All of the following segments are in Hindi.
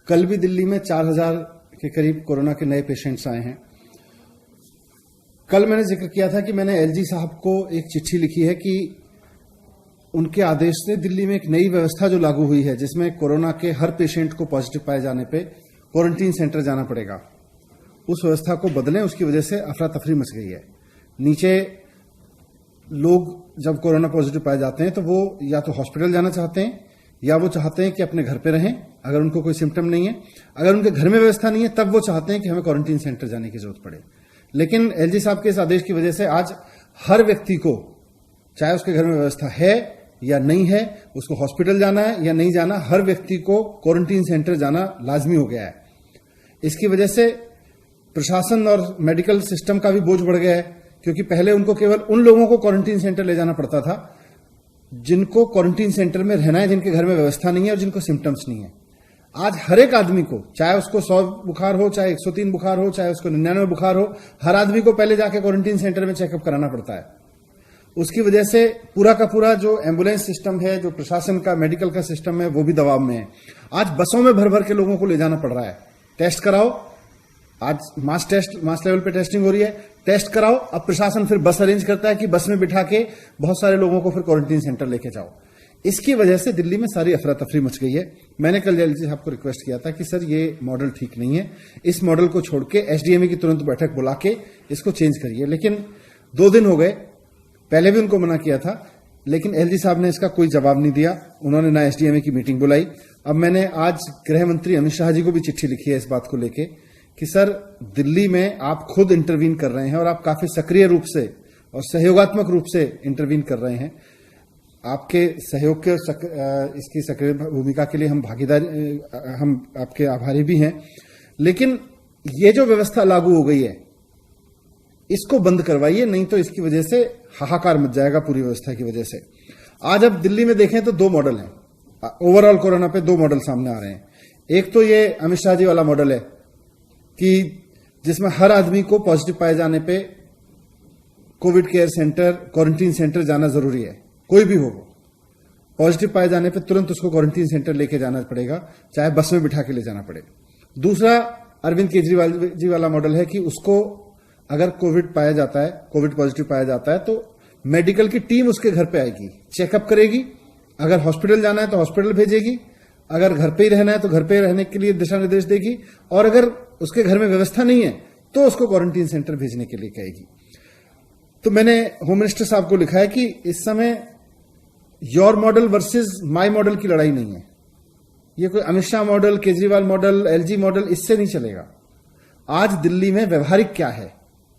कल भी दिल्ली में 4000 के करीब कोरोना के नए पेशेंट्स आए हैं। कल मैंने जिक्र किया था कि मैंने एलजी साहब को एक चिट्ठी लिखी है कि उनके आदेश से दिल्ली में एक नई व्यवस्था जो लागू हुई है, जिसमें कोरोना के हर पेशेंट को पॉजिटिव पाए जाने पे क्वारंटीन सेंटर जाना पड़ेगा, उस व्यवस्था को बदलें। उसकी वजह से अफरा तफरी मच गई है। नीचे लोग जब कोरोना पॉजिटिव पाए जाते हैं तो वो या तो हॉस्पिटल जाना चाहते हैं या वो चाहते हैं कि अपने घर पे रहें अगर उनको कोई सिम्टम नहीं है। अगर उनके घर में व्यवस्था नहीं है तब वो चाहते हैं कि हमें क्वारंटीन सेंटर जाने की जरूरत पड़े। लेकिन एलजी साहब के इस आदेश की वजह से आज हर व्यक्ति को, चाहे उसके घर में व्यवस्था है या नहीं है, उसको हॉस्पिटल जाना है या नहीं जाना, हर व्यक्ति को क्वारंटीन सेंटर जाना लाजमी हो गया है। इसकी वजह से प्रशासन और मेडिकल सिस्टम का भी बोझ बढ़ गया है, क्योंकि पहले उनको केवल उन लोगों को क्वारंटीन सेंटर ले जाना पड़ता था जिनको क्वारंटीन सेंटर में रहना है, जिनके घर में व्यवस्था नहीं है और जिनको सिम्टम्स नहीं है। आज हर एक आदमी को, चाहे उसको 100 बुखार हो, चाहे 103 बुखार हो, चाहे उसको 99 बुखार हो, हर आदमी को पहले जाके क्वारंटीन सेंटर में चेकअप कराना पड़ता है। उसकी वजह से पूरा का पूरा जो एम्बुलेंस सिस्टम है, जो प्रशासन का मेडिकल का सिस्टम है, वो भी दबाव में है। आज बसों में भर भर के लोगों को ले जाना पड़ रहा है। टेस्ट कराओ, आज मास लेवल पे टेस्टिंग हो रही है, टेस्ट कराओ। अब प्रशासन फिर बस अरेंज करता है कि बस में बिठा के बहुत सारे लोगों को फिर क्वारंटीन सेंटर लेके जाओ। इसकी वजह से दिल्ली में सारी अफरा तफरी मच गई है। मैंने कल एलजी साहब को रिक्वेस्ट किया था कि सर ये मॉडल ठीक नहीं है, इस मॉडल को छोड़ के एसडीएमए की तुरंत बैठक बुला के इसको चेंज करिए। लेकिन 2 दिन हो गए, पहले भी उनको मना किया था, लेकिन एलजी साहब ने इसका कोई जवाब नहीं दिया। उन्होंने ना एसडीएमए की मीटिंग बुलाई। अब मैंने आज गृह मंत्री अमित शाह जी को भी चिट्ठी लिखी है इस बात को लेके कि सर दिल्ली में आप खुद इंटरवीन कर रहे हैं और आप काफी सक्रिय रूप से और सहयोगात्मक रूप से इंटरवीन कर रहे हैं। आपके सहयोग के इसकी सक्रिय भूमिका के लिए हम आपके आभारी भी हैं। लेकिन ये जो व्यवस्था लागू हो गई है इसको बंद करवाइए, नहीं तो इसकी वजह से हाहाकार मच जाएगा पूरी व्यवस्था की वजह से। आज अब दिल्ली में देखें तो 2 मॉडल हैं। ओवरऑल कोरोना पे 2 मॉडल सामने आ रहे हैं। एक तो ये अमित शाह जी वाला मॉडल है कि जिसमें हर आदमी को पॉजिटिव पाए जाने पे Covid care centre, quarantine centre जाना जरूरी है। कोई भी हो, पॉजिटिव पाए जाने पे तुरंत उसको क्वारंटीन सेंटर लेके जाना पड़ेगा, चाहे बस में बिठा के ले जाना पड़े। दूसरा अरविंद केजरीवाल जी वाला मॉडल है कि उसको अगर कोविड पाया जाता है, कोविड पॉजिटिव पाया जाता है तो मेडिकल की टीम उसके घर पे आएगी, चेकअप करेगी। अगर हॉस्पिटल जाना है तो हॉस्पिटल भेजेगी, अगर घर पे ही रहना है तो घर पे रहने के लिए दिशा निर्देश देगी, और अगर उसके घर में व्यवस्था नहीं है तो उसको क्वारंटीन सेंटर भेजने के लिए कहेगी। तो मैंने होम मिनिस्टर साहब को लिखा है कि इस समय your model versus my model की लड़ाई नहीं है। ये कोई Amit Shah model, Kejriwal model, LG model, इससे नहीं चलेगा। आज दिल्ली में व्यवहारिक क्या है?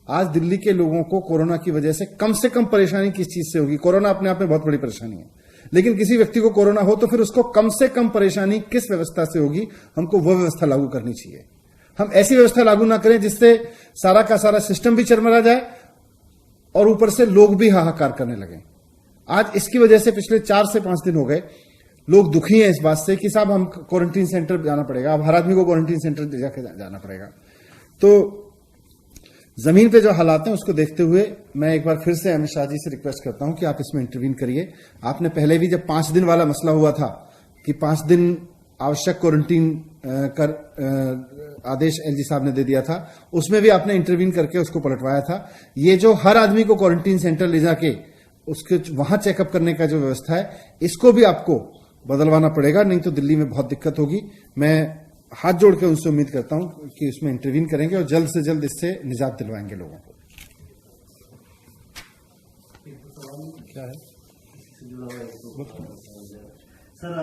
आज दिल्ली के लोगों को कोरोना की वजह से कम परेशानी किस चीज से होगी? कोरोना अपने आप में बहुत बड़ी परेशानी है, लेकिन किसी व्यक्ति को कोरोना हो तो फिर उसको कम से कम परेशानी किस व्यवस्था से होगी? हमको वो व्यवस्था लागू करनी चाहिए। हम ऐसी व्यवस्था लागू ना करें जिससे सारा का सारा सिस्टम भी चरमरा जाए और ऊपर से लोग भी हाहाकार करने लगे। आज इसकी वजह से पिछले 4 से 5 दिन हो गए लोग दुखी हैं इस बात से कि साहब हम क्वारंटीन सेंटर जाना पड़ेगा, अब हर आदमी को क्वारंटीन सेंटर जाके जाना पड़ेगा। तो जमीन पे जो हालात हैं उसको देखते हुए मैं एक बार फिर से अमित शाह जी से रिक्वेस्ट करता हूं कि आप इसमें इंटरवीन करिए। आपने पहले भी जब 5 दिन वाला मसला हुआ था कि 5 दिन आवश्यक क्वारंटीन कर आदेश एलजी साहब ने दे दिया था, उसमें भी आपने इंटरवीन करके उसको पलटवाया था। ये जो हर आदमी को क्वारंटीन सेंटर ले जाके उसके वहां चेकअप करने का जो व्यवस्था है, इसको भी आपको बदलवाना पड़ेगा, नहीं तो दिल्ली में बहुत दिक्कत होगी। मैं हाथ जोड़ के उनसे उम्मीद करता हूं कि उसमें इंटरवीन करेंगे और जल्द से जल्द इससे निजात दिलवाएंगे लोगों को। क्या है सर,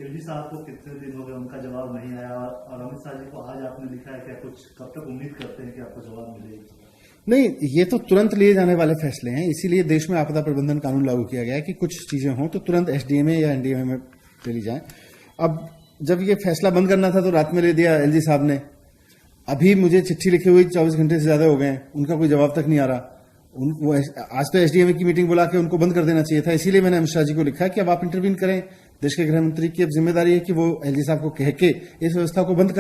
एलजी साहब को कितने दिन हो गए उनका जवाब नहीं आया, और अमित शाह जी को आज आपने लिखा है, क्या कुछ कब तक उम्मीद करते हैं कि आपको जवाब मिलेगा? नहीं, ये तो तुरंत लिए जाने वाले फैसले हैं, इसीलिए देश में आपदा प्रबंधन कानून लागू किया गया है कि कुछ चीजें हों तो तुरंत एसडीएमए या एनडीएमए में ले ली जाए। अब जब ये फैसला बंद करना था तो रात में ले दिया एलजी साहब ने। अभी मुझे चिट्ठी लिखे हुए 24 घंटे से ज्यादा हो गए हैं, उनका कोई जवाब तक नहीं आ रहा। आज तो एसडीएमए की मीटिंग बुला के उनको बंद कर देना चाहिए था। इसीलिए मैंने अमित शाह जी को लिखा है कि अब आप इंटरवीन करें। देश के गृह मंत्री की अब जिम्मेदारी है कि वो एलजी साहब को कह के इस व्यवस्था को बंद कर